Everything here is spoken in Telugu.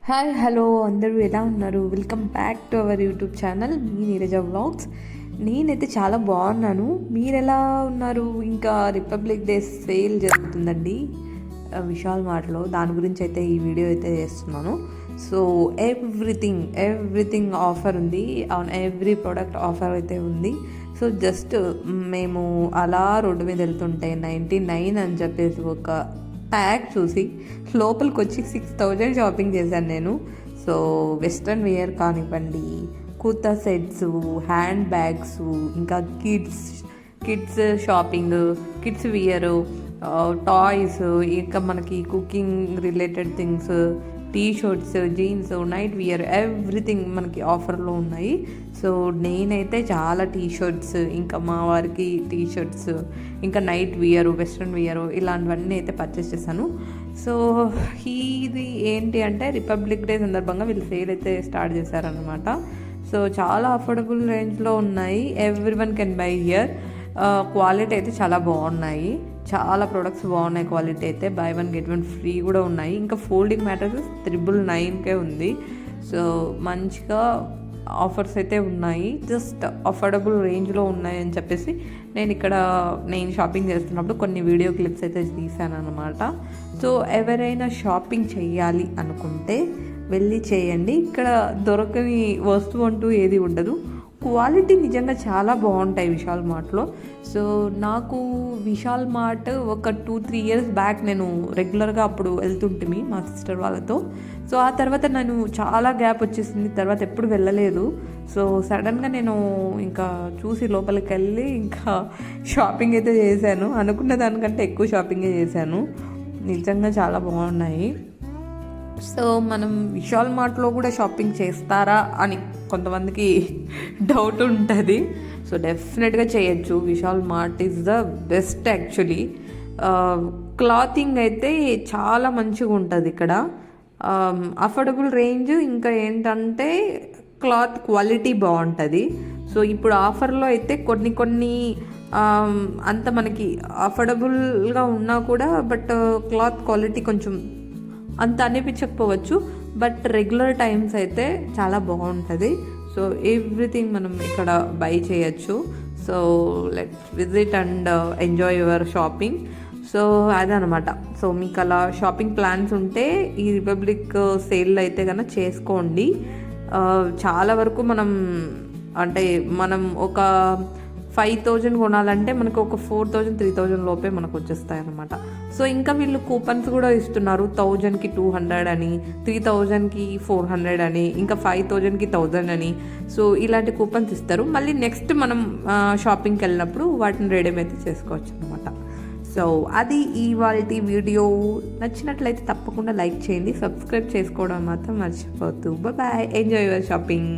హాయ్ హలో అందరూ ఎలా ఉన్నారు? Welcome back to our YouTube channel me Neeraja vlogs. నేనైతే చాలా బాగున్నాను. మీరు ఎలా ఉన్నారు? ఇంకా రిపబ్లిక్ డే సేల్ జరుగుతుందండి విశాల్ మార్ట్లో. దాని గురించి అయితే ఈ వీడియో అయితే చేస్తున్నాను. సో ఎవ్రీథింగ్ ఆఫర్ ఉంది. ఆన్ ఎవ్రీ ప్రోడక్ట్ ఆఫర్ అయితే ఉంది. సో జస్ట్ మేము అలా రోడ్డు మీద వెళ్తుంటే 99 అని చెప్పేసి ఒక ప్యాక్ చూసి లోపలికి వచ్చి 6,000 షాపింగ్ చేశాను నేను. సో వెస్ట్రన్ వేర్ కానివ్వండి, కుర్తా సెట్స్, హ్యాండ్ బ్యాగ్స్, ఇంకా kids shopping, kids wear, toys, ఇంకా మనకి cooking related things, T shirts, jeans, night wear, everything మనకి ఆఫర్లో ఉన్నాయి. సో నేనైతే చాలా టీ షర్ట్స్, ఇంకా మా వారికి టీ షర్ట్స్, ఇంకా నైట్ వియర్, వెస్ట్రన్ వియర్ ఇలాంటివన్నీ అయితే పర్చేస్ చేశాను. సో ఇది ఏంటి అంటే రిపబ్లిక్ డే సందర్భంగా వీళ్ళు సేల్ అయితే స్టార్ట్ చేశారనమాట. సో చాలా అఫోర్డబుల్ రేంజ్లో ఉన్నాయి. Everyone can buy here. Quality అయితే చాలా బాగున్నాయి. చాలా ప్రొడక్ట్స్ బాగున్నాయి. క్వాలిటీ అయితే బై 1 get 1 ఫ్రీ కూడా ఉన్నాయి. ఇంకా ఫోల్డింగ్ మ్యాటర్స్ 999కే ఉంది. సో మంచిగా ఆఫర్స్ అయితే ఉన్నాయి. జస్ట్ అఫోర్డబుల్ రేంజ్లో ఉన్నాయి అని చెప్పేసి నేను షాపింగ్ చేస్తున్నప్పుడు కొన్ని వీడియో క్లిప్స్ అయితే తీసాను అనమాట. సో ఎవరైనా షాపింగ్ చేయాలి అనుకుంటే వెళ్ళి చేయండి. ఇక్కడ దొరకని వస్తువు అంటూ ఏది ఉండదు. క్వాలిటీ నిజంగా చాలా బాగుంటాయి విశాల్ మార్ట్లో. సో నాకు విశాల్ మార్ట్ ఒక 2-3 years బ్యాక్ నేను రెగ్యులర్గా అప్పుడు వెళ్తుంటిమి మా సిస్టర్ వాళ్ళతో. సో ఆ తర్వాత నేను చాలా గ్యాప్ వచ్చేసింది, తర్వాత ఎప్పుడు వెళ్ళలేదు. సో సడన్గా నేను ఇంకా చూసి లోపలికి వెళ్ళి ఇంకా షాపింగ్ అయితే చేశాను. అనుకున్న దానికంటే ఎక్కువ షాపింగే చేశాను. నిజంగా చాలా బాగున్నాయి. సో మనం విశాల్ మార్ట్లో కూడా షాపింగ్ చేస్తారా అని కొంతమందికి డౌట్ ఉంటుంది. సో డెఫినెట్గా చేయొచ్చు. Vishal mart is the best actually. Clothing అయితే చాలా మంచిగా ఉంటుంది ఇక్కడ. అఫోర్డబుల్ రేంజ్, ఇంకా ఏంటంటే క్లాత్ క్వాలిటీ బాగుంటుంది. సో ఇప్పుడు ఆఫర్లో అయితే కొన్ని అంత మనకి అఫోర్డబుల్గా ఉన్నా కూడా బట్ క్లాత్ క్వాలిటీ కొంచెం అంత అనిపించకపోవచ్చు. బట్ రెగ్యులర్ టైమ్స్ అయితే చాలా బాగుంటుంది. సో ఎవ్రీథింగ్ మనం ఇక్కడ బై చేయొచ్చు. So let's visit and enjoy your shopping. So అదనమాట. సో మీకు అలా షాపింగ్ ప్లాన్స్ ఉంటే ఈ రిపబ్లిక్ సేల్ అయితే కనుక చేసుకోండి. చాలా వరకు మనం ఒక 5,000 కొనాలంటే మనకు ఒక 4,000, 3,000 లోపే మనకు వచ్చేస్తాయి అనమాట. సో ఇంకా వీళ్ళు కూపన్స్ కూడా ఇస్తున్నారు. 1,000కి 200 అని, 3,000కి 400 అని, ఇంకా 5,000కి 1,000 అని. సో ఇలాంటి కూపన్స్ ఇస్తారు. మళ్ళీ నెక్స్ట్ మనం షాపింగ్కి వెళ్ళినప్పుడు వాటిని రెడీమ్ అయితే చేసుకోవచ్చు అనమాట. సో అది ఇవాల్టి వీడియో. నచ్చినట్లయితే తప్పకుండా లైక్ చేయండి. సబ్స్క్రైబ్ చేసుకోవడం మాత్రం మర్చిపోవద్దు. బాయ్. Enjoy your shopping.